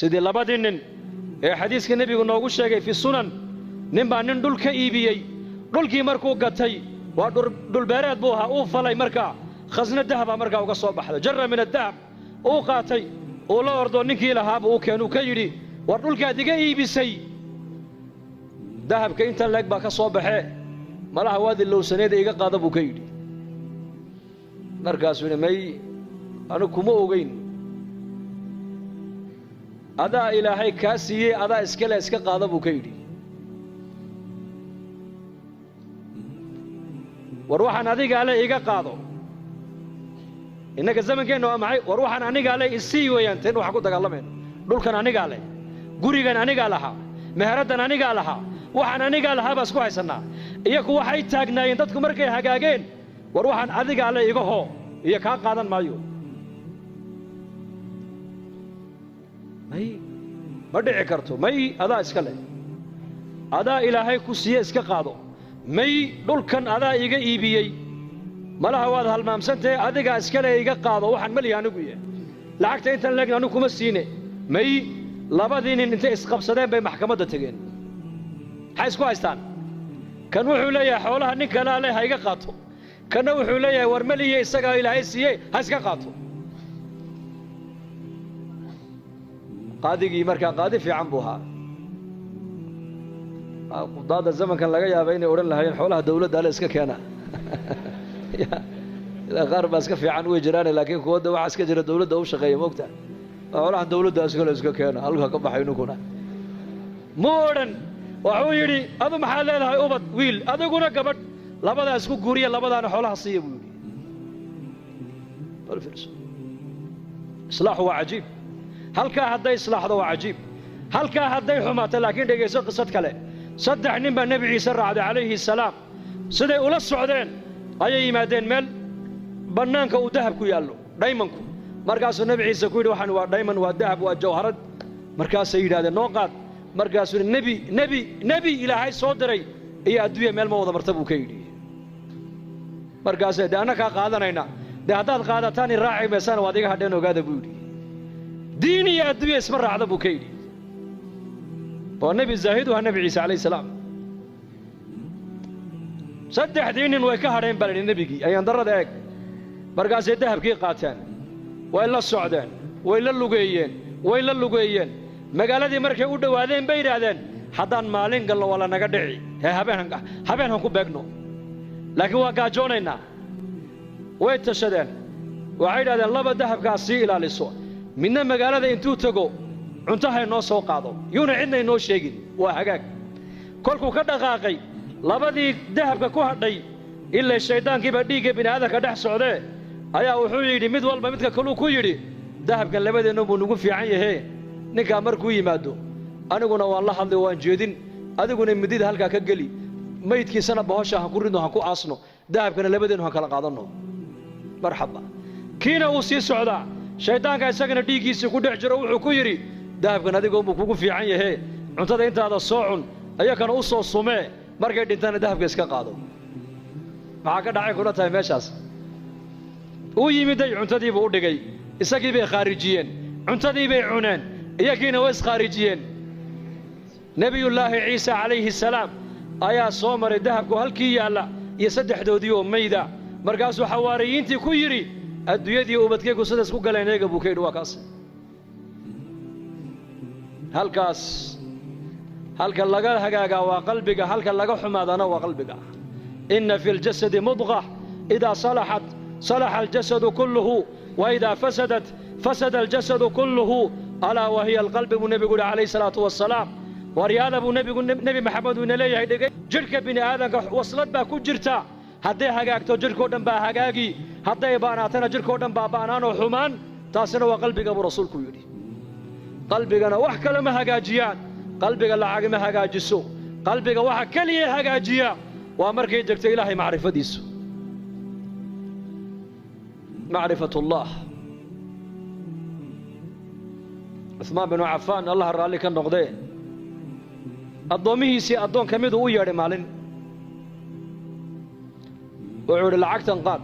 سيدي لبادين حديث النبي نوغو شيغي في السنن نبا نين دولكا ايبيي دولكي markuu gatay waa dul beereed buu ahaa uu falay markaa khasna dahab markaa uga soo baxday jarra min adahab uu qaatay oo la ordo ninkii lahaaba uu keenuu ka yiri war dulkaad iga iibisay dahabka inta leeg baa ka soo baxee malaha waadi lowsaneed iga qaada buu ka yiri markaas uu may anu kuma ogeyn adaa ilaahay ka siiyay adaa iska qaada buu ka yiri وروحان أديك عليه إيقاظه إنك الزمن كأنه معي وروحان أنيق عليه السي وينتين وحكوت تقلمين دول كان أنيق عليه قري كان أنيق عليها مهرة أنيق عليها وحان أنيق عليها بس كويس سنة إياكو وحيد تاجنا ينتدكم مركي حقاقين وروحان أديك عليه إيقاظه إياك قادن مايو ماي بدي عكرته ماي هذا إسكاله هذا إلهي كوسية إسكا قاضو may dhulkan adaa iga iibiyay malaha waad halmaamsantay adiga iskale iga qaado waxaan mali anigu yahay lacagta inta leegna anigu kuma siine may labadii nin inta isqabsadeen bay maxkamadda tageen hay isku haystaan kan wuxuu leeyahay xoolaha nin kale leh ha iga qaato kana wuxuu leeyahay war maliye isaga ilaahay siiyay ha iska qaato qaadigii markaa qaadi fiican buu ahaa قضاء الزمن كان لقى يا بيني أورن لها حولها دولة ده لسه كيانا إذا غرب أسكت في عنوي جيراني لكن كود ده وعسكت جرا دولة ده وش غير موقتها حولها دولة ده أسكت كيانا ألقى كم بحينكونا مورن وعويري هذا محل لها أوبد ويل هذا يقولنا قبل لبدا أسكت غوريا لبدا أنا حولها صيب الفرس إصلاح هو عجيب هل كان هذا إصلاح هذا عجيب هل كان هذا حماة لكن ده يصير قصة كله صدق نبى النبي عيسى عليه السلام سيدي ولا السعودين أي مادين مال بنانك وذهب كيالو دايماًكم مركز النبي عيسى كويل وحن ودايماً والذهب والجوهرات مركز سيد هذا النقاط مركز النبي إلى هاي صدري هي أدوية مال موضة مرتبو كيدي مركز ده أنا كقاعدة هنا ده هذا القاعدة ثاني راعي بسان واديك هدين وقاعد بودي ديني أدوية اسمه راعي أبو كيدي والنبي الزاهد والنبي عيسى عليه السلام صدق دين ويكهرين بلد النبي أي انضر ذاك برقاس الذهب كي قاتان وإلا السعودان وإلا اللقيين مقالة دي مركي ودوا هذين بير هذين حدان مالين قال ولا نقدعي هبينهم كبقنو لكن وقاجونينا ويتشدين وعيد هذا الله بالذهب كاسي إلى السوق من مقالة دي انتو تقو cuntahay noo soo qaado yuuna cidna inoo sheegin waa hagaag kolkuu ka dhaqaaqay labadii dahabka ku hadhay ilaa shaydaankii ba dhiigga bini'aadamka dhex socday ayaa wuxuu yidhi mid walba midka kale ku yidhi dahabka labadeena buu nagu fiican yahay ninka markuu yimaado aniguna waan la hadlay waan jeedin adiguna midida halka ka gali maydkiisana bahasha ha ku ridno ha ku aasno dahabkana labadeena ha kala qaadano marxaba kiina uu sii socdaa shaydaanka isagana dhiigiisa ku dhex jiro wuxuu ku yidhi dahabkan adigoo buu kugu fiican yahay cuntada intaada soo cun ayakana u soo sumee markay dhintana dahabka iska qaado maxaa ka dhacay kula tahay meeshaas uu yimiday cuntadii buu u dhigay isagii bay khaarijiyeen cuntadii bay cuneen iyagiina way iskhaarijiyeen nabiyullaahi ciisa calayhi salaam ayaa soo maray dahabku halkii yaalla iyo saddexdoodii oo mayda markaasuu xawaariyiintii ku yidhi adduunyadii ubadkaygu sidaas ku galeen eega buu ka yidhi waa kaas halka laga hagaagaa waa qalbiga halka laga xumaadana waa qalbiga inna fi ljasadi mudqa idaa salaxat salaxa aljasadu kulluhu wa idaa fasadat fasada aljasadu kulluhu alaa wahiya alqalbi buu nebigu yidhi calayhi salaatu wassalaam waryaada buu nebi maxamed uu ina leeyahay dhegay jidhka bini aadanka waslad baa ku jirta hadday hagaagto jidhkoo dhan baa hagaagi hadday baanaatana jidhkoo dhan baa baanaanoo xumaan taasina waa qalbiga buu rasuulku yidhi qalbigana wax kale ma hagaajiyaan qalbiga lacag ma hagaajiso qalbiga waxa kaliya hagaajiya waa markay degto ilaahay macrifadiisu macrifatullah Uthman bin Affan Allah raalli ka noqday addoomihiisii addoon ka mid u yeedhay maalin wuxuu yidhi lacagtan qaad